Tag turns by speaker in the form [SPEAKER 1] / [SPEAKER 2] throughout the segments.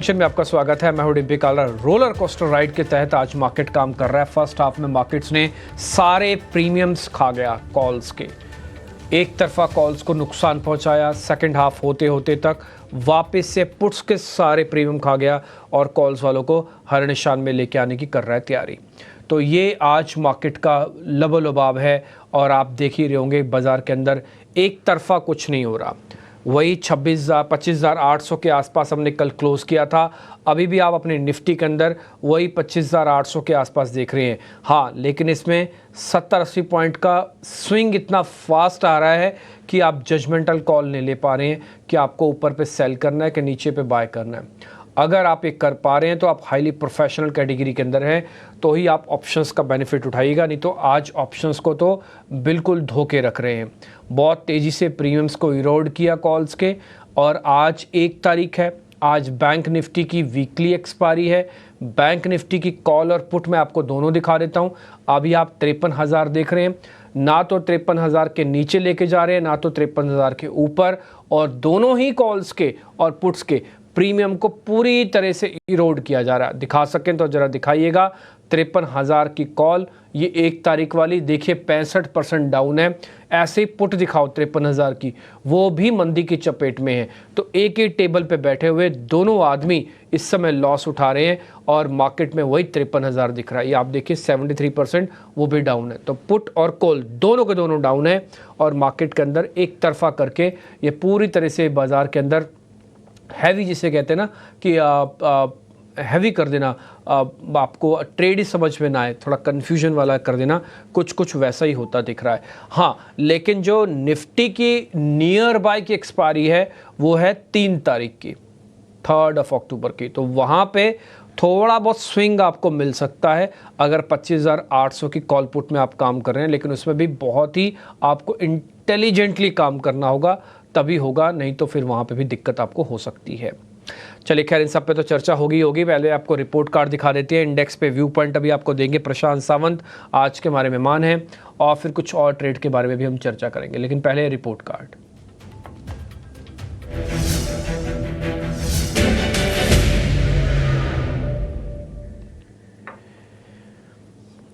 [SPEAKER 1] Section में आपका स्वागत है। मैं हूं डिम्पी काला। रोलर कोस्टर राइड के तहत आज मार्केट काम कर रहा है। फर्स्ट हाफ में मार्केट्स ने सारे प्रीमियम्स खा गया कॉल्स के, एक तरफा कॉल्स को नुकसान पहुंचाया। सेकंड हाफ होते होते तक वापस से पुट्स के सारे प्रीमियम खा गया और कॉल्स वालों को हर निशान में लेके आने की कर रहा है तैयारी। तो ये आज मार्केट का लबोलबाब है और आप देख ही रहे होंगे बाजार के अंदर एक तरफा कुछ नहीं हो रहा। वही 25,800 के आसपास हमने कल क्लोज़ किया था। अभी भी आप अपने निफ्टी के अंदर वही 25,800 के आसपास देख रहे हैं। हाँ, लेकिन इसमें 70-80 पॉइंट का स्विंग इतना फास्ट आ रहा है कि आप जजमेंटल कॉल नहीं ले पा रहे हैं कि आपको ऊपर पे सेल करना है कि नीचे पे बाय करना है। अगर आप ये कर पा रहे हैं तो आप हाईली प्रोफेशनल कैटेगरी के अंदर हैं, तो ही आप ऑप्शंस का बेनिफिट उठाइएगा। नहीं तो आज ऑप्शंस को तो बिल्कुल धोके रख रहे हैं। बहुत तेज़ी से प्रीमियम्स को इरोड किया कॉल्स के। और आज 1 तारीख है। आज बैंक निफ्टी की वीकली एक्सपायरी है। बैंक निफ्टी की कॉल और पुट मैं आपको दोनों दिखा देता हूँ। अभी आप 53,000 देख रहे हैं, ना तो 53,000 के नीचे लेके जा रहे हैं, ना तो 53,000 के ऊपर। और दोनों ही कॉल्स के और पुट्स के प्रीमियम को पूरी तरह से इरोड किया जा रहा है। दिखा सकें तो ज़रा दिखाइएगा। 53,000 की कॉल, ये 1 तारीख वाली देखिए 65% डाउन है। ऐसे ही पुट दिखाओ 53,000 की, वो भी मंदी की चपेट में है। तो एक ही टेबल पे बैठे हुए दोनों आदमी इस समय लॉस उठा रहे हैं और मार्केट में वही 53,000 दिख रहा है। ये आप देखिए 73% वो भी डाउन है। तो पुट और कॉल दोनों के दोनों डाउन है और मार्केट के अंदर एक तरफा करके ये पूरी तरह से बाजार के अंदर हैवी, जिसे कहते हैं ना कि हैवी कर देना, आपको ट्रेड ही समझ में ना आए, थोड़ा कन्फ्यूजन वाला कर देना, कुछ वैसा ही होता दिख रहा है। हाँ, लेकिन जो निफ्टी की नियर बाय की एक्सपायरी है वो है 3 तारीख की, 3 अक्टूबर की। तो वहाँ पे थोड़ा बहुत स्विंग आपको मिल सकता है अगर 25,800 की कॉल पुट में आप काम कर रहे हैं, लेकिन उसमें भी बहुत ही आपको इंटेलिजेंटली काम करना होगा, तभी होगा, नहीं तो फिर वहाँ पे भी दिक्कत आपको हो सकती है। चलिए खैर, इन सब पे तो चर्चा होगी। पहले आपको रिपोर्ट कार्ड दिखा देते हैं। इंडेक्स पे व्यू पॉइंट अभी आपको देंगे प्रशांत सावंत, आज के हमारे मेहमान हैं, और फिर कुछ और ट्रेड के बारे में भी हम चर्चा करेंगे, लेकिन पहले रिपोर्ट कार्ड।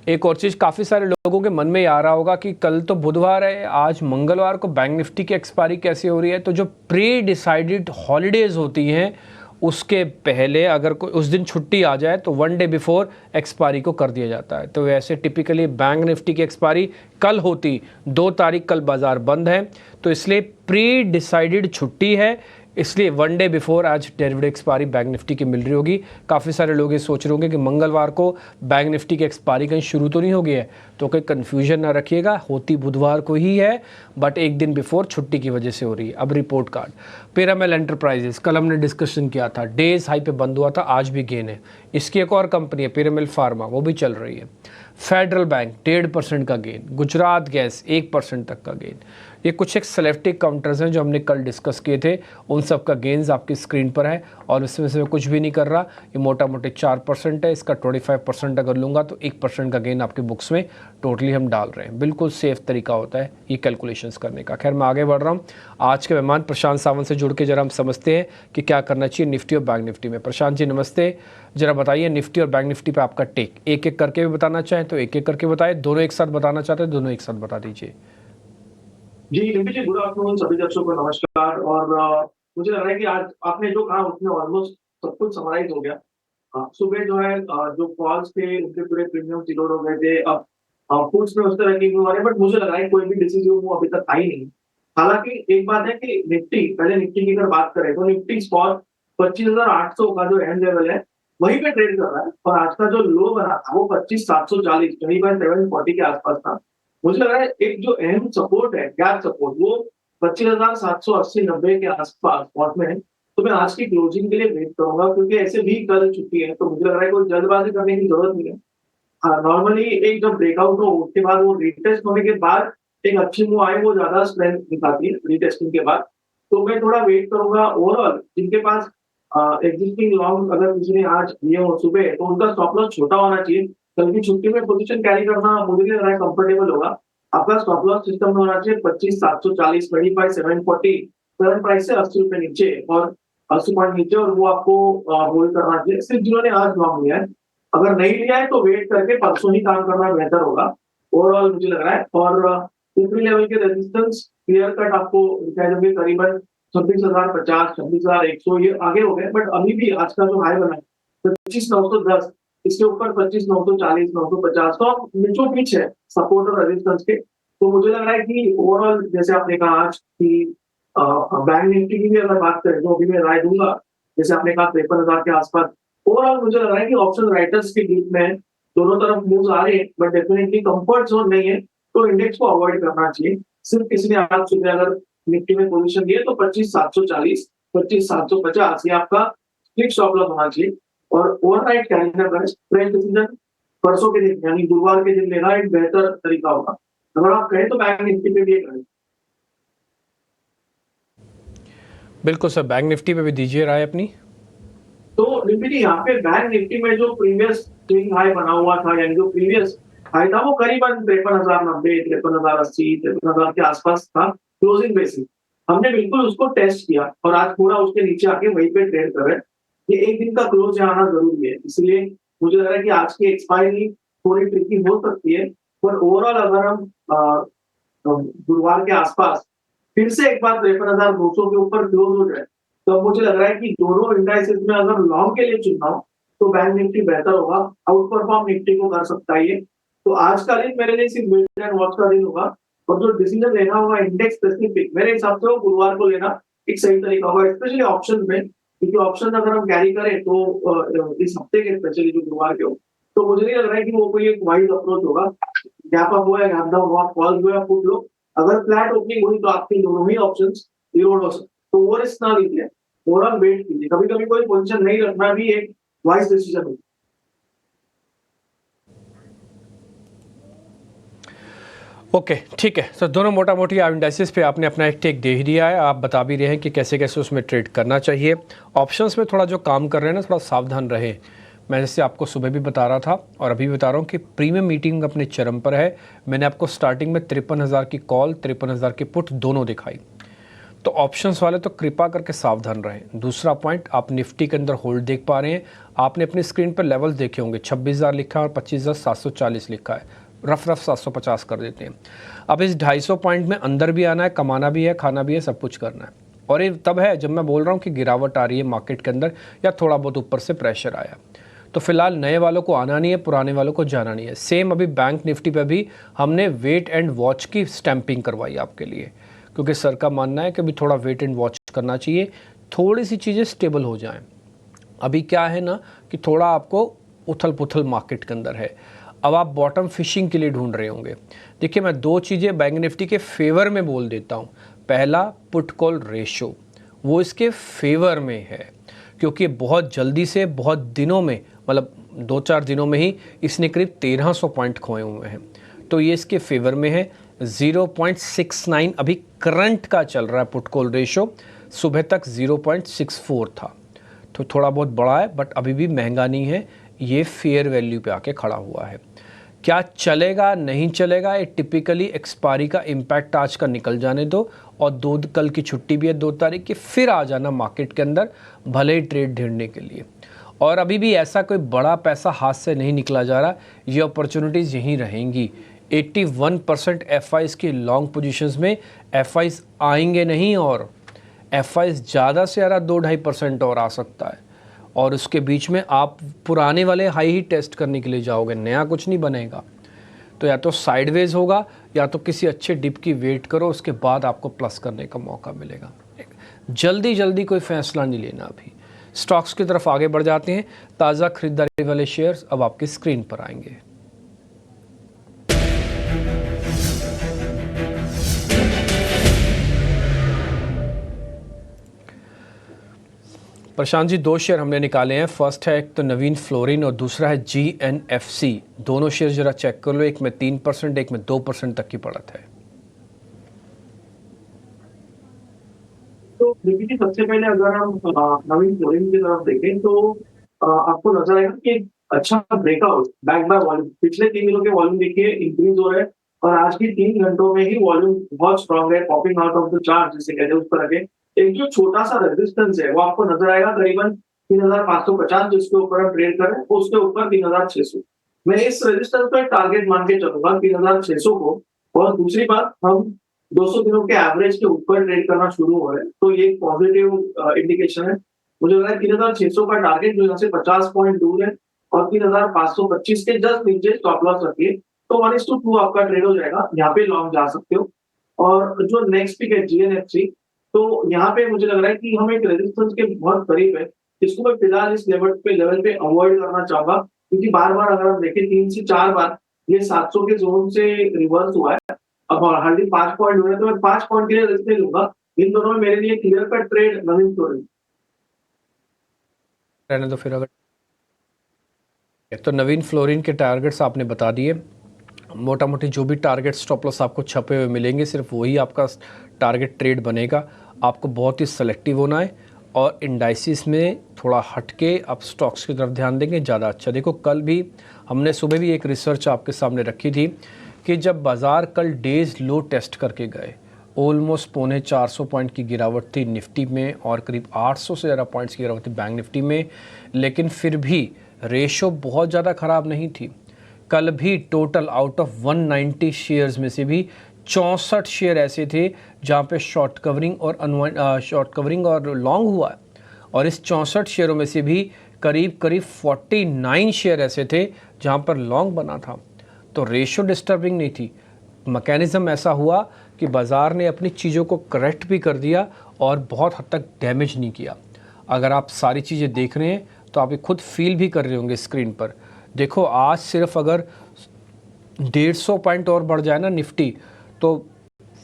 [SPEAKER 1] एक और चीज़ काफ़ी सारे लोगों के मन में आ रहा होगा कि कल तो बुधवार है, आज मंगलवार को बैंक निफ्टी की एक्सपायरी कैसे हो रही है। तो जो प्री डिसाइडेड हॉलीडेज़ होती हैं उसके पहले अगर कोई उस दिन छुट्टी आ जाए तो 1 डे बिफोर एक्सपायरी को कर दिया जाता है। तो वैसे टिपिकली बैंक निफ्टी की एक्सपायरी कल होती 2 तारीख, कल बाज़ार बंद है, तो इसलिए प्री डिसाइडेड छुट्टी है, इसलिए 1 डे बिफोर आज डेरिवेटिव एक्सपायरी बैंक निफ्टी की मिल रही होगी। काफ़ी सारे लोग ये सोच रहे होंगे कि मंगलवार को बैंक निफ्टी की एक्सपायरी कहीं शुरू तो नहीं हो गई है, तो कोई कन्फ्यूजन ना रखिएगा, होती बुधवार को ही है, बट 1 दिन बिफोर छुट्टी की वजह से हो रही है। अब रिपोर्ट कार्ड। पिरामिल एंटरप्राइजेस, कल हमने डिस्कशन किया था, डेज हाई पे बंद हुआ था, आज भी गेन है। इसकी एक और कंपनी है पिरामिल फार्मा, वो भी चल रही है। फेडरल बैंक 1.5% का गेन, गुजरात गैस 1% तक का गेन। ये कुछ एक सेलेक्टिव काउंटर्स हैं जो हमने कल डिस्कस किए थे, उन सब का गेन्स आपकी स्क्रीन पर है और इसमें से मैं कुछ भी नहीं कर रहा। ये मोटा मोटी 4% है, इसका 25% अगर लूँगा तो 1% का गेन आपके बुक्स में टोटली हम डाल रहे हैं। बिल्कुल सेफ तरीका होता है ये कैलकुलेशंस करने का। खैर, मैं आगे बढ़ रहा हूँ। आज के मेहमान प्रशांत सावंत से जुड़ के जरा हम समझते हैं कि क्या करना चाहिए निफ्टी और बैंक निफ्टी में। प्रशांत जी नमस्ते, जरा बताइए निफ्टी और बैंक निफ्टी पे आपका टेक, एक एक करके भी बताना चाहें तो एक एक करके बताएं, दोनों एक साथ बताना चाहते हैं दोनों एक साथ बता दीजिए।
[SPEAKER 2] जी डिम्पी जी, गुड आफ्टरनून सभी दर्शकों को नमस्कार। और मुझे लग रहा है कि आज आपने जो कहा उसमें ऑलमोस्ट सब कुछ समराइज हो गया। सुबह जो है जो कॉल्स थे उनके पूरे प्रीमियम डिलोड हो गए थे। अब पुट्स में उस तरह की मूव आ रही है, बट मुझे लग रहा है कोई भी डिसीजन मूव अभी तक आई नहीं। हालांकि एक बात है कि निफ्टी, पहले निफ्टी की अगर बात करें तो निफ्टी स्पॉट 25,800 का जो एंड लेवल है वहीं पे ट्रेड कर रहा है, और आज का जो लो बना था वो 25,740 740 के आसपास था। मुझे लग रहा है एक जो अहम सपोर्ट है, गैप सपोर्ट, वो 25,780-90 के आसपास स्पॉट में है। तो मैं आज की क्लोजिंग के लिए वेट करूंगा, क्योंकि ऐसे भी कल छुट्टी है, तो मुझे लग रहा है कोई जल्दबाजी करने की जरूरत नहीं है। हाँ, नॉर्मली एक जब ब्रेकआउट हो उसके बाद वो रीटेस्ट होने के बाद एक अच्छी मूव आए वो ज्यादा स्ट्रेंथ दिखाती है रीटेस्टिंग के बाद। तो मैं थोड़ा वेट करूंगा। ओवरऑल जिनके पास एग्जिस्टिंग लॉन्ग अगर किसी ने आज लिए हो सुबह, तो उनका स्टॉप लॉस छोटा होना चाहिए। कल की छुट्टी में पोजीशन कैरी करना मुझे नहीं लग रहा है कंफर्टेबल होगा। आपका स्टॉप लॉस सिस्टम में होना चाहिए 25,740, 25,740 करंट प्राइस से 80 रुपए नीचे, और 80 पॉइंट नीचे, और वो आपको होल्ड करना चाहिए। सिर्फ जिन्होंने आज लॉन्ग लिया है, अगर नहीं लिया है तो वेट करके परसों ही काम करना बेहतर होगा ओवरऑल, मुझे लग रहा है। और ऊपरी लेवल के रेजिस्टेंस क्लियर कट आपको दिखाई देंगे करीबन 26,050, 26,100, ये आगे हो गए, बट अभी भी आज का जो हाई बना है 25,910, इसके ऊपर 25,940, 950, तो बीचों बीच है सपोर्ट और रेजिस्टेंस के। तो मुझे लग रहा है कि ओवरऑल, जैसे आपने कहा आज कि बैंक निफ्टी की भी अगर बात करें, तो अभी मैं राय दूंगा, जैसे आपने कहा 53,000 के आसपास। ओवरऑल मुझे लग रहा है कि ऑप्शन राइटर्स के ग्रुप में दोनों तरफ मूव्स आ रहे हैं, बट डेफिनेटली कंफर्ट जोन नहीं है, तो इंडेक्स को अवॉइड करना चाहिए। सिर्फ किसी ने आज सुबह अगर निफ्टी में पोजीशन ली है तो 25,740, 25,750 ये आपका स्ट्रिक्ट स्टॉप लॉस होना चाहिए। और ओवरनाइट कैलेंडर प्राइस डिसीजन परसों के दिन यानी गुरुवार के दिन लेना एक बेहतर तरीका होगा। अगर आप कहें तो बैंक निफ्टी पे भी ये करें।
[SPEAKER 1] बिल्कुल सर, बैंक निफ्टी पे भी दीजिए राय अपनी।
[SPEAKER 2] तो निफ्टी जी, यहाँ पे बैंक निफ्टी में जो प्रीवियस स्विंग हाई बना हुआ था, यानी जो प्रीवियस हाई था वो करीबन 53,090, 53,080, 53,000 के आसपास था क्लोजिंग बेसिस। हमने बिल्कुल उसको टेस्ट किया और आज पूरा उसके नीचे आके वहीं पे ट्रेड कर रहे हैं। ये एक दिन का क्लोज यहाँ आना जरूरी है, इसलिए मुझे लग रहा है कि आज की एक्सपायरी थोड़ी ट्रिकी हो सकती है, पर ओवरऑल अगर हम गुरुवार के आसपास फिर से एक बार 53,200 के ऊपर क्लोज हो जाए, तो मुझे लग रहा है कि दोनों इंडाइसेस में अगर लॉन्ग के लिए चुनना हो तो बैंक निफ्टी बेहतर होगा, आउट परफॉर्म निफ्टी को कर सकता है ये। तो आज का दिन मेरे लिए सिर्फ वेट एंड वॉच का दिन होगा, और जो डिसीजन लेना होगा इंडेक्स स्पेसिफिक, मेरे हिसाब से वो गुरुवार को लेना एक सही तरीका होगा, स्पेशली ऑप्शन में, क्योंकि ऑप्शन अगर हम कैरी करें तो इस हफ्ते के स्पेशली जो गुरुवार के हो, तो मुझे नहीं लग रहा है कि वो कोई एक वाइज अप्रोच होगा। गैप अप हुआ है, गैप डाउन हुआ, कॉल हुआ, पुट लो, अगर फ्लैट ओपनिंग हुई तो आपके दोनों ही ऑप्शंस रिलोड हो सकते, तो वो रिस्क ना लीजिए, ओवरऑल वेट कीजिए। कभी कभी कोई पोजीशन नहीं रखना भी एक वाइज डिसीजन है।
[SPEAKER 1] ओके, ठीक है सर, दोनों मोटा मोटी इंडाइसिस पे आपने अपना एक टेक दे ही दिया है। आप बता भी रहे हैं कि कैसे कैसे उसमें ट्रेड करना चाहिए। ऑप्शंस में थोड़ा जो काम कर रहे हैं ना, थोड़ा सावधान रहें। मैं जैसे आपको सुबह भी बता रहा था और अभी बता रहा हूँ कि प्रीमियम मीटिंग अपने चरम पर है। मैंने आपको स्टार्टिंग में 53,000 की कॉल, 53,000 की पुट दोनों दिखाई। तो ऑप्शंस वाले तो कृपा करके सावधान रहें। दूसरा पॉइंट, आप निफ्टी के अंदर होल्ड देख पा रहे हैं। आपने अपनी स्क्रीन पर लेवल्स देखे होंगे, 26,000 लिखा है और 25,740 लिखा है। रफ 750 कर देते हैं। अब इस 250 पॉइंट में अंदर भी आना है, कमाना भी है, खाना भी है, सब कुछ करना है। और ये तब है जब मैं बोल रहा हूँ कि गिरावट आ रही है मार्केट के अंदर, या थोड़ा बहुत ऊपर से प्रेशर आया। तो फिलहाल नए वालों को आना नहीं है, पुराने वालों को जाना नहीं है। सेम अभी बैंक निफ्टी पे भी हमने वेट एंड वॉच की स्टैंपिंग करवाई आपके लिए, क्योंकि सर का मानना है कि अभी थोड़ा वेट एंड वॉच करना चाहिए, थोड़ी सी चीज़ें स्टेबल हो जाएं। अभी क्या है ना कि थोड़ा आपको उथल पुथल मार्केट के अंदर है। अब आप बॉटम फिशिंग के लिए ढूंढ रहे होंगे। देखिए, मैं दो चीज़ें बैंक निफ्टी के फेवर में बोल देता हूँ। पहला, पुट कॉल रेशो, वो इसके फेवर में है, क्योंकि बहुत जल्दी से बहुत दिनों में, मतलब 2-4 दिनों में ही इसने करीब 1300 पॉइंट खोए हुए हैं। तो ये इसके फेवर में है। 0.69 अभी करंट का चल रहा है पुट कॉल रेशो, सुबह तक 0.64 था, तो थोड़ा बहुत बड़ा है, बट अभी भी महंगा नहीं है। ये फेयर वैल्यू पे आके खड़ा हुआ है। क्या चलेगा नहीं चलेगा, ये टिपिकली एक्सपायरी का इम्पैक्ट आज का निकल जाने दो, और कल की छुट्टी भी है 2 तारीख की, फिर आ जाना मार्केट के अंदर भले ही ट्रेड ढूंढने के लिए। और अभी भी ऐसा कोई बड़ा पैसा हाथ से नहीं निकला जा रहा, ये अपॉर्चुनिटीज़ यहीं रहेंगी। 81% एफआईज की लॉन्ग पोजीशंस में एफआईज आएंगे नहीं, और एफआईज ज़्यादा से ज़्यादा 2-2.5% और आ सकता है। और उसके बीच में आप पुराने वाले हाई ही टेस्ट करने के लिए जाओगे, नया कुछ नहीं बनेगा। तो या तो साइडवेज होगा, या तो किसी अच्छे डिप की वेट करो, उसके बाद आपको प्लस करने का मौका मिलेगा। जल्दी जल्दी कोई फैसला नहीं लेना। अभी स्टॉक्स की तरफ आगे बढ़ जाते हैं। ताज़ा खरीदारी वाले शेयर्स अब आपकी स्क्रीन पर आएंगे। प्रशांत जी, 2 शेयर हमने निकाले हैं। फर्स्ट है एक तो नवीन फ्लोरिन और दूसरा है GNFC। दोनों शेयर जरा चेक कर लो, एक में 3%, एक में 2% तक की बढ़त है।
[SPEAKER 2] तो देखिए, सबसे पहले अगर हम नवीन फ्लोरिन की तरफ देखें तो आपको नजर आएगा कि एक अच्छा ब्रेकआउट बैक बाय वॉल्यूम, पिछले 3 दिनों के वॉल्यूम देखिए इंक्रीज हो रहे हैं, और आज की 3 घंटों में ही वॉल्यूम बहुत स्ट्रांग है, popping out of the chart जिसे कहते हैं उस पर आगे एक जो छोटा सा रेजिस्टेंस है वो आपको नजर आएगा करीबन 3550, जिसके ऊपर हम ट्रेड कर रहे हैं, उसके ऊपर 3600। मैं इस रेजिस्टेंस को एक टारगेट मान के चलूंगा 3600 को। और दूसरी बात, हम 200 दिनों के एवरेज के ऊपर ट्रेड करना शुरू हो रहे हैं, तो ये एक पॉजिटिव इंडिकेशन है। मुझे लग रहा है 3600 का टारगेट जो यहाँ से 50 पॉइंट दूर है, और 3525 के जस्ट नीचे स्टॉप लॉस रखिए, तो 1:2 आपका ट्रेड हो जाएगा, यहाँ पे लॉन्ग जा सकते हो। और जो नेक्स्ट पिक है जीएनएफसी, तो यहाँ पे मुझे लग रहा है कि हम एक रेजिस्टेंस के बहुत करीब है। इसको मैं फिलहाल इस लेवल पे अवॉइड करना चाहूंगा, क्योंकि बार बार अगर हम देखें 3 से 4 बार ये 700 के जोन से रिवर्स हुआ है। अब हार्डली 5 पॉइंट हुए हैं, तो मैं 5 पॉइंट के लिए रिस्क नहीं लूंगा। इन दोनों में मेरे लिए क्लियर कट ट्रेड नवीन फ्लोरिन।
[SPEAKER 1] रहने दो फिर। अगर तो नवीन फ्लोरिन के टारगेट्स आपने बता दिए, मोटा मोटी जो भी टारगेट स्टॉप लॉस आपको छपे हुए मिलेंगे सिर्फ वही आपका टारगेट ट्रेड बनेगा। आपको बहुत ही सेलेक्टिव होना है और इंडाइसिस में थोड़ा हटके आप स्टॉक्स की तरफ ध्यान देंगे, ज़्यादा अच्छा। देखो, कल भी हमने सुबह भी एक रिसर्च आपके सामने रखी थी कि जब बाज़ार कल डेज लो टेस्ट करके गए, ऑलमोस्ट 450 पॉइंट की गिरावट थी निफ्टी में और करीब 800 से ज़्यादा पॉइंट्स की गिरावट थी बैंक निफ्टी में, लेकिन फिर भी रेशो बहुत ज़्यादा ख़राब नहीं थी। कल भी टोटल आउट ऑफ 190 शेयर्स में से भी 64 शेयर ऐसे थे जहाँ पे शॉर्ट कवरिंग और लॉन्ग हुआ है, और इस 64 शेयरों में से भी करीब करीब 49 शेयर ऐसे थे जहाँ पर लॉन्ग बना था। तो रेशो डिस्टर्बिंग नहीं थी। मैकेनिज़्म ऐसा हुआ कि बाज़ार ने अपनी चीज़ों को करेक्ट भी कर दिया और बहुत हद तक डैमेज नहीं किया। अगर आप सारी चीज़ें देख रहे हैं तो आप ये खुद फील भी कर रहे होंगे स्क्रीन पर। देखो, आज सिर्फ अगर 150 पॉइंट और बढ़ जाए ना निफ्टी, तो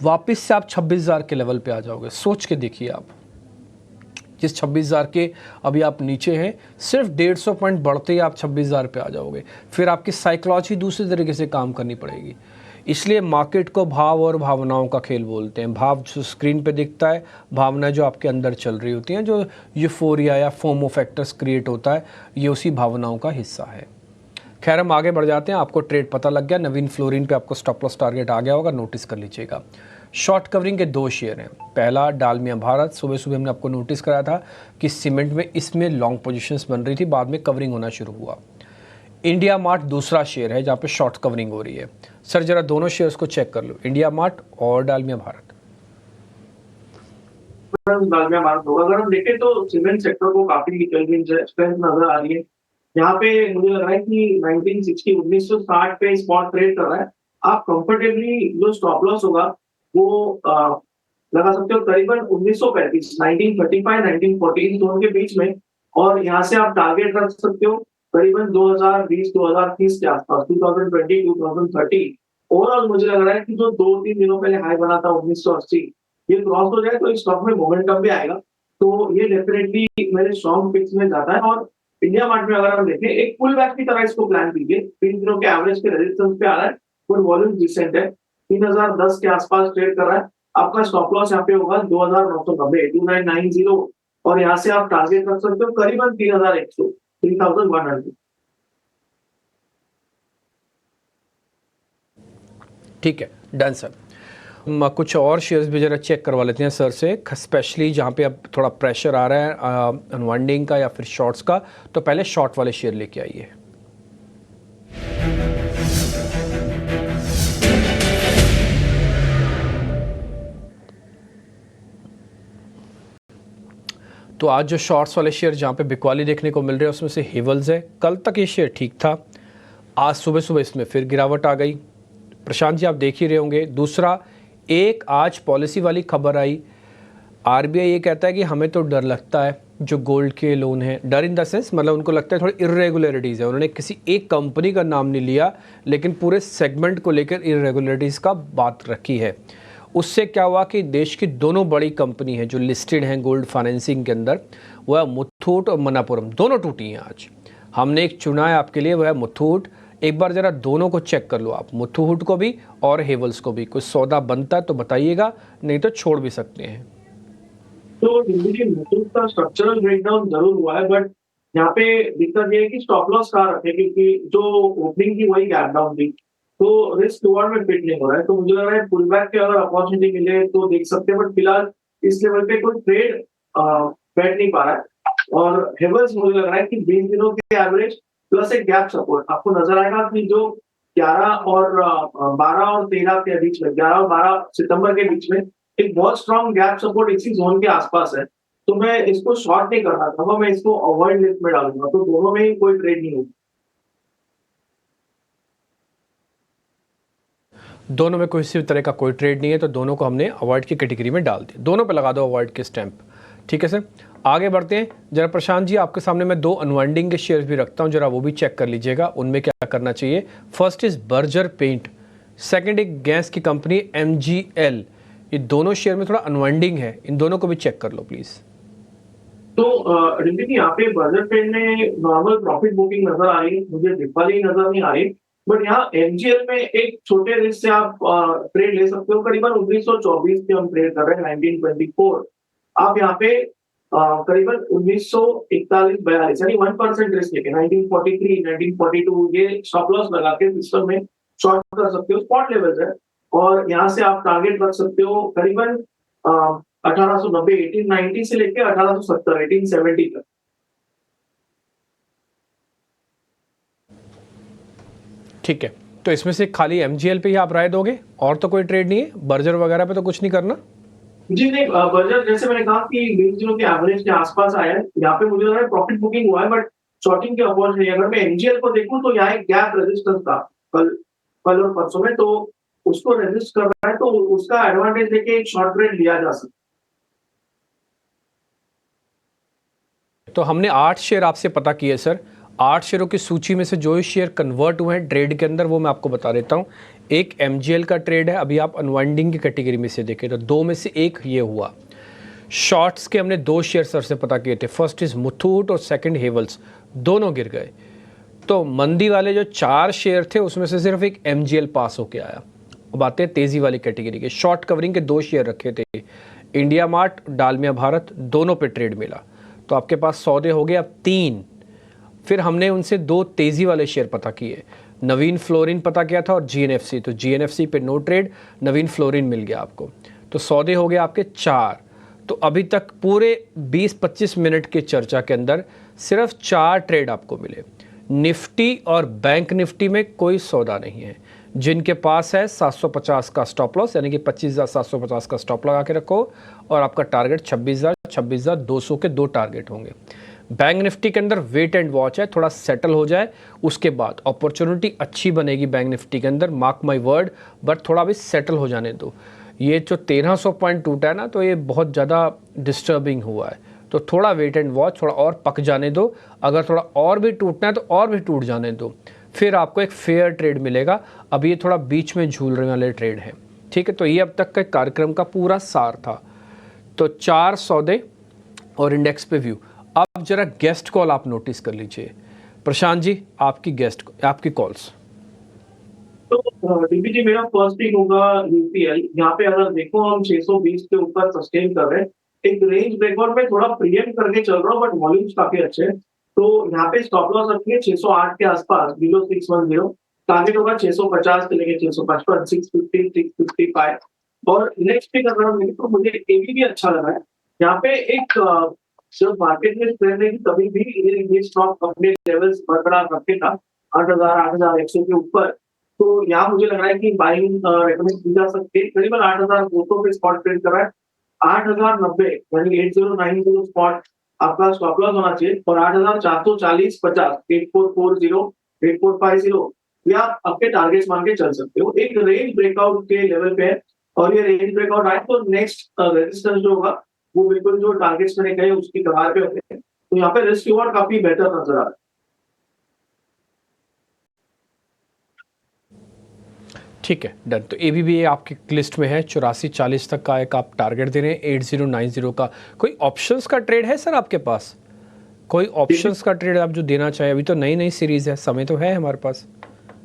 [SPEAKER 1] वापस से आप 26,000 के लेवल पे आ जाओगे। सोच के देखिए, आप जिस 26,000 के अभी आप नीचे हैं, सिर्फ 150 पॉइंट बढ़ते ही आप 26,000 पे आ जाओगे। फिर आपकी साइकोलॉजी दूसरी तरीके से काम करनी पड़ेगी। इसलिए मार्केट को भाव और भावनाओं का खेल बोलते हैं। भाव जो स्क्रीन पे दिखता है, भावनाएं जो आपके अंदर चल रही होती हैं, जो यूफोरिया या फोमो फैक्टर्स क्रिएट होता है, ये उसी भावनाओं का हिस्सा है। खैर, हम आगे बढ़ जाते हैं। आपको ट्रेड पता लग गया, नवीन फ्लोरिन पे आपको स्टॉप लॉस टारगेट आ गया होगा, नोटिस कर लीजिएगा। शॉर्ट कवरिंग के 2 शेयर हैं। पहला डालमिया भारत, सुबह सुबह हमने आपको नोटिस कराया था कि सीमेंट में इसमें लॉन्ग पोजीशंस बन रही थी, बाद में कवरिंग होना शुरू हुआ। इंडिया मार्ट दूसरा शेयर है जहाँ पे शॉर्ट कवरिंग हो रही है। सर, जरा दोनों शेयर्स को चेक कर लो, इंडिया मार्ट और डालमिया भारत।
[SPEAKER 2] डालमिया भारत होगा। अगर हम देखें तो सीमेंट सेक्टर को काफी स्ट्रेंथ नजर आ रही है। यहाँ पे मुझे लग रहा है कि 1960 पे स्पॉट ट्रेड कर रहा है। आप कंफर्टेबली जो स्टॉप लॉस होगा वो लगा सकते हो करीबन 1935, 1935, 1940 जोन के बीच में। और यहाँ से आप टारगेट रख सकते हो करीबन 2020-2030 के आसपास, 2020, 2030। ओवरऑल मुझे लग रहा है कि जो 2-3 दिनों पहले हाई बना था 1980, ये क्रॉस हो जाए तो इस स्टॉक में मोमेंटम भी आएगा। तो ये डेफिनेटली मेरे स्ट्रॉन्ग पिक्स में जाता है। और इंडिया मार्ट में अगर हम देखें, एक पुल बैक की तरह इसको प्लान कीजिए। 3 दिनों के एवरेज के रेजिस्टेंस पे आ रहा है, फुल वॉल्यूम डिसेंट है, 3010 के आसपास ट्रेड कर रहा है। आपका स्टॉप लॉस यहाँ पे होगा 2990, 2990, और यहाँ से आप टारगेट रख सकते हो करीबन 3100, 3100।
[SPEAKER 1] ठीक है, डन सर। हम कुछ और शेयर्स भी ज़रा चेक करवा लेते हैं सर से, स्पेशली जहाँ पे अब थोड़ा प्रेशर आ रहा है अनवाइंडिंग का या फिर शॉर्ट्स का। तो पहले शॉर्ट वाले शेयर लेके आइए। तो आज जो शॉर्ट्स वाले शेयर जहाँ पे बिकवाली देखने को मिल रहे हैं उसमें से हेवल्स है। कल तक ये शेयर ठीक था, आज सुबह सुबह इसमें फिर गिरावट आ गई। प्रशांत जी, आप देख ही रहे होंगे। दूसरा, एक आज पॉलिसी वाली खबर आई, आरबीआई ये कहता है कि हमें तो डर लगता है जो गोल्ड के लोन है। डर इन द सेंस, मतलब उनको लगता है थोड़ी इरेगुलरिटीज़ है। उन्होंने किसी एक कंपनी का नाम नहीं लिया, लेकिन पूरे सेगमेंट को लेकर इरेगुलरिटीज़ का बात रखी है। उससे क्या हुआ कि देश की दोनों बड़ी कंपनी हैं जो लिस्टेड हैं गोल्ड फाइनेंसिंग के अंदर, वह मुथूट और मनापुरम, दोनों टूटी हैं आज। हमने एक चुना है आपके लिए, वह है मुथूट। एक बार ज़रा दोनों को चेक कर लो आप, मुथूट को भी और हेवल्स को भी। कुछ सौदा बनता है तो बताइएगा, नहीं तो छोड़ भी सकते हैं।
[SPEAKER 2] तो देखिए, मुथूट का स्ट्रक्चरल ब्रेकडाउन जरूर हुआ है, बट यहाँ पे दिक्कत ये है कि स्टॉप लॉस कहाँ रखे, क्योंकि जो ओपनिंग थी वही गैप डाउन थी, तो रिस्क रिवॉर्ड में फिट नहीं हो रहा है। तो मुझे लग रहा है पुल बैक के अगर अपॉर्चुनिटी मिले तो देख सकते हैं, बट फिलहाल इस लेवल पे कोई ट्रेड बैठ नहीं पा रहा है। और हेवल्स मुझे लग रहा है कि 20 दिनों के एवरेज प्लस एक गैप सपोर्ट आपको नजर आएगा कि जो 12 और 13 के बीच में, 11 और 12 सितंबर के बीच में एक बहुत स्ट्रॉन्ग गैप सपोर्ट इसी जोन के आसपास है। तो मैं इसको शॉर्ट नहीं करना चाहूंगा, मैं इसको अवॉइड लिस्ट में डालूंगा, तो दोनों में ही कोई ट्रेड नहीं होगी।
[SPEAKER 1] दोनों में किसी भी तरह का कोई ट्रेड नहीं है, तो दोनों को हमने अवॉइड की कैटेगरी में डाल दिया। दोनों पे लगा दो अवॉइड के स्टैंप। ठीक है सर, आगे बढ़ते हैं। जरा प्रशांत जी, आपके सामने मैं 2 अनवाइंडिंग के शेयर्स भी रखता हूं, जरा वो भी चेक कर लीजिएगा उनमें क्या करना चाहिए। First is Berger paint, second एक गैस की कंपनी MGL। ये दोनों शेयर में थोड़ा अनवाइंडिंग है, इन दोनों को भी चेक कर लो प्लीज।
[SPEAKER 2] तो रिंकी जी, यहाँ पे बजट ट्रेंड में नॉर्मल प्रॉफिट बुकिंग नजर आ रही है, मुझे दिवाली नजर नहीं आ रही। बट यहाँ एमजीएल में एक छोटे रिस्क से आप ट्रेड ले सकते हो। करीबन 1924 पे हम ट्रेड कर रहे हैं, 1924। आप यहाँ पे करीबन 1941-42 यानी 1% रिस्क लेके 1943, 1942 ये स्टॉप लॉस लगा के सिस्टम में शॉर्ट कर सकते हो, स्पॉट लेवल है। और यहाँ से आप टारगेट रख सकते हो करीबन 1890, 1890 से लेके 1870, 1870 तक।
[SPEAKER 1] ठीक है, तो इसमें से खाली MGL पे ही आप राय दोगे, और तो कोई ट्रेड नहीं है? बर्जर वगैरह पे तो कुछ नहीं करना?
[SPEAKER 2] जी नहीं, बजट जैसे मैंने कहा कि 20 दिनों के एवरेज के आसपास आया है। यहाँ पे मुझे लग रहा है प्रॉफिट बुकिंग हुआ है, बट शॉर्टिंग की अपॉर्चुनिटी। अगर मैं एनजीएल को देखूं तो यहाँ एक गैप रेजिस्टेंस था कल और परसों में, तो उसको रेजिस्ट कर रहा है, तो उसका एडवांटेज लेके एक शॉर्ट ट्रेड लिया जा सकता है।
[SPEAKER 1] तो हमने 8 शेयर आपसे पता किए सर। 8 शेयरों की सूची में से जो शेयर कन्वर्ट हुए हैं ट्रेड के अंदर, वो मैं आपको बता देता हूँ। एक MGL का ट्रेड है, अभी आप अनवाइंडिंग की कैटेगरी में से देखें तो 2 में से एक ये हुआ। शॉर्ट्स के हमने 2 शेयर सर से पता किए थे, फर्स्ट इज मुथूट और सेकंड हेवल्स, दोनों गिर गए। तो मंदी वाले जो 4 शेयर थे उसमें से सिर्फ एक MGL पास होके आया। अब आते हैं तेजी वाली कैटेगरी के। शॉर्ट कवरिंग के 2 शेयर रखे थे, इंडिया मार्ट, डालमिया भारत, दोनों पे ट्रेड मिला, तो आपके पास सौदे हो गए अब 3। फिर हमने उनसे 2 तेजी वाले शेयर पता किए, नवीन फ्लोरिन पता किया था और GNFC। तो GNFC पे नो ट्रेड, नवीन फ्लोरिन मिल गया आपको, तो सौदे हो गए आपके 4। तो अभी तक पूरे 20-25 मिनट के चर्चा के अंदर सिर्फ 4 ट्रेड आपको मिले। निफ्टी और बैंक निफ्टी में कोई सौदा नहीं है। जिनके पास है 750 का स्टॉप लॉस, यानी कि 25,750 का स्टॉप लगा के रखो, और आपका टारगेट 26,200 के 2 टारगेट होंगे। बैंक निफ्टी के अंदर वेट एंड वॉच है, थोड़ा सेटल हो जाए उसके बाद अपॉर्चुनिटी अच्छी बनेगी बैंक निफ्टी के अंदर, मार्क माय वर्ड। बट थोड़ा भी सेटल हो जाने दो। ये जो 1300 पॉइंट टूटा है ना, तो ये बहुत ज़्यादा डिस्टर्बिंग हुआ है, तो थोड़ा वेट एंड वॉच, थोड़ा और पक जाने दो। अगर थोड़ा और भी टूटना है तो और भी टूट जाने दो, फिर आपको एक फेयर ट्रेड मिलेगा। अब ये थोड़ा बीच में झूलने वाले ट्रेड है। ठीक है, तो ये अब तक के कार्यक्रम का पूरा सार था। तो 4 सौदे और इंडेक्स पे व्यू। अब जरा गेस्ट कॉल आप नोटिस कर लीजिए। प्रशांत जी, आपकी कॉल्स।
[SPEAKER 2] तो डीपी जी, मेरा फर्स्ट पिक होगा यूपीएल। यहाँ पे अगर देखो हम 620 के ऊपर सस्टेन कर रहे हैं, एक रेंज ब्रेकआउट में थोड़ा प्रीएम करके चल रहा हूँ, बट वॉल्यूम्स काफी अच्छे हैं। तो यहाँ पे स्टॉप लॉस रखिए 608 के आसपास, बिलो 610। टारगेट होगा 650 से लेके 655, 650, 655। और नेक्स्ट पिक अगर हम देखें तो मुझे एबी भी अच्छा लगा है। यहाँ पे एक जब मार्केट में ट्रेंड है कि कभी भी ये स्टॉक अपने लेवल्स बरकरार रखे था 8,000, 8,100 के ऊपर। तो यहाँ मुझे लग रहा है कि बाइंग रेकमेंड की जा सकती है। करीबन 8,200 पे स्पॉट ट्रेड कर रहा है। 8,090 यानी 8090 स्पॉट आपका स्टॉप लॉस होना चाहिए, और 8,440, 50, 8440, 8450 या आपके टारगेट्स मान के चल सकते हो। एक रेंज ब्रेकआउट के लेवल पे है, और ये रेंज ब्रेकआउट आए तो नेक्स्ट रेजिस्टेंस जो होगा वो बिल्कुल जो टारगेट्स मैंने कहे उसकी कगार पे होते हैं। तो यहाँ पे रिस्क रिवॉर्ड काफी बेहतर नजर आ रहा है।
[SPEAKER 1] ठीक है, डन। तो ABB आपकी लिस्ट में है, 84-40 तक का एक आप टारगेट दे रहे हैं, 8090 का। कोई ऑप्शंस का ट्रेड है सर आपके पास? कोई ऑप्शंस का ट्रेड आप जो देना चाहे? अभी तो नई सीरीज है, समय तो है हमारे पास।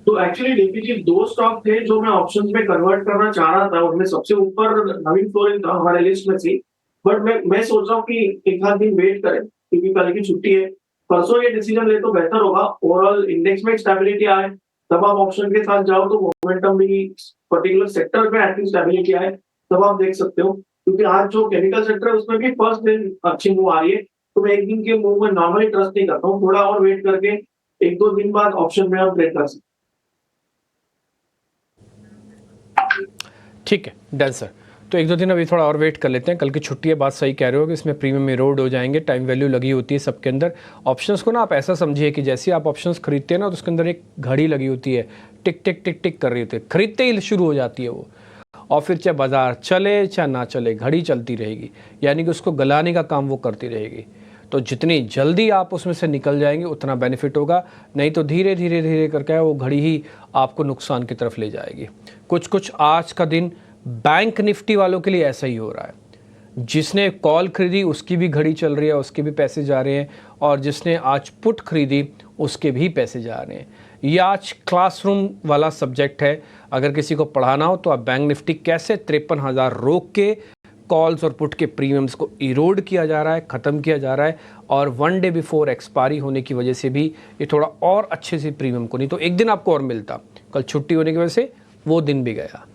[SPEAKER 2] तो एक्चुअली डीपी जी 2 स्टॉक थे जो मैं ऑप्शंस में कन्वर्ट करना चाह रहा था। उनमें सबसे ऊपर नवीन फ्लोरिन था हमारे लिस्ट में से। बट मैं सोच रहा हूँ कि एक आध दिन वेट करें, क्योंकि कल की छुट्टी है। परसों ये डिसीजन ले तो बेहतर होगा। ओवरऑल इंडेक्स में स्टेबिलिटी आए तब आप ऑप्शन के साथ जाओ, तो मोमेंटम भी पर्टिकुलर सेक्टर पे एटलीस्ट स्टेबिलिटी आए तब आप देख सकते हो। क्योंकि आज जो केमिकल सेक्टर है उसमें भी फर्स्ट दिन अच्छी मूव आ रही है, तो मैं एक दिन के मूव में नॉर्मली ट्रस्ट नहीं करता हूँ, थोड़ा और वेट करके 1-2 दिन बाद ऑप्शन में आप ट्रेड कर सकते
[SPEAKER 1] ठीक है, डन सर। तो 1-2 दिन अभी थोड़ा और वेट कर लेते हैं, कल की छुट्टी है, बात सही कह रहे हो कि इसमें प्रीमियम इरोड हो जाएंगे, टाइम वैल्यू लगी होती है सबके अंदर। ऑप्शंस को ना आप ऐसा समझिए कि जैसे आप ऑप्शंस खरीदते हैं ना, तो उसके अंदर एक घड़ी लगी होती है, टिक टिक टिक टिक कर रही होती है, खरीदते ही शुरू हो जाती है वो, और फिर चाहे बाजार चले चाहे ना चले, घड़ी चलती रहेगी, यानी कि उसको गलाने का काम वो करती रहेगी। तो जितनी जल्दी आप उसमें से निकल जाएंगे उतना बेनिफिट होगा, नहीं तो धीरे धीरे धीरे करके वो घड़ी ही आपको नुकसान की तरफ ले जाएगी। कुछ कुछ आज का दिन बैंक निफ्टी वालों के लिए ऐसा ही हो रहा है। जिसने कॉल खरीदी उसकी भी घड़ी चल रही है, उसके भी पैसे जा रहे हैं, और जिसने आज पुट खरीदी उसके भी पैसे जा रहे हैं। ये आज क्लासरूम वाला सब्जेक्ट है, अगर किसी को पढ़ाना हो तो आप बैंक निफ्टी कैसे 53,000 रोक के कॉल्स और पुट के प्रीमियम्स को इरोड किया जा रहा है, ख़त्म किया जा रहा है, और 1 डे बिफोर एक्सपायरी होने की वजह से भी ये थोड़ा और अच्छे से प्रीमियम को, नहीं तो एक दिन आपको और मिलता, कल छुट्टी होने की वजह से वो दिन भी गया।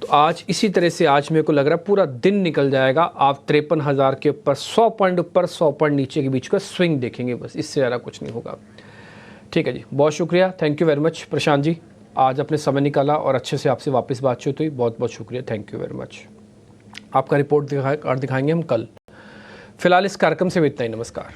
[SPEAKER 1] तो आज इसी तरह से आज मेरे को लग रहा है पूरा दिन निकल जाएगा, आप 53,000 के ऊपर 100 पॉइंट ऊपर 100 पॉइंट नीचे के बीच का स्विंग देखेंगे, बस इससे ज़्यादा कुछ नहीं होगा। ठीक है जी, बहुत शुक्रिया, thank you very much Prashant ji, आज अपने समय निकाला और अच्छे से आपसे वापस बातचीत हुई, बहुत बहुत शुक्रिया, थैंक यू वेरी मच। आपका रिपोर्ट दिखाएंगे हम कल। फिलहाल इस कार्यक्रम से भी इतना ही, नमस्कार।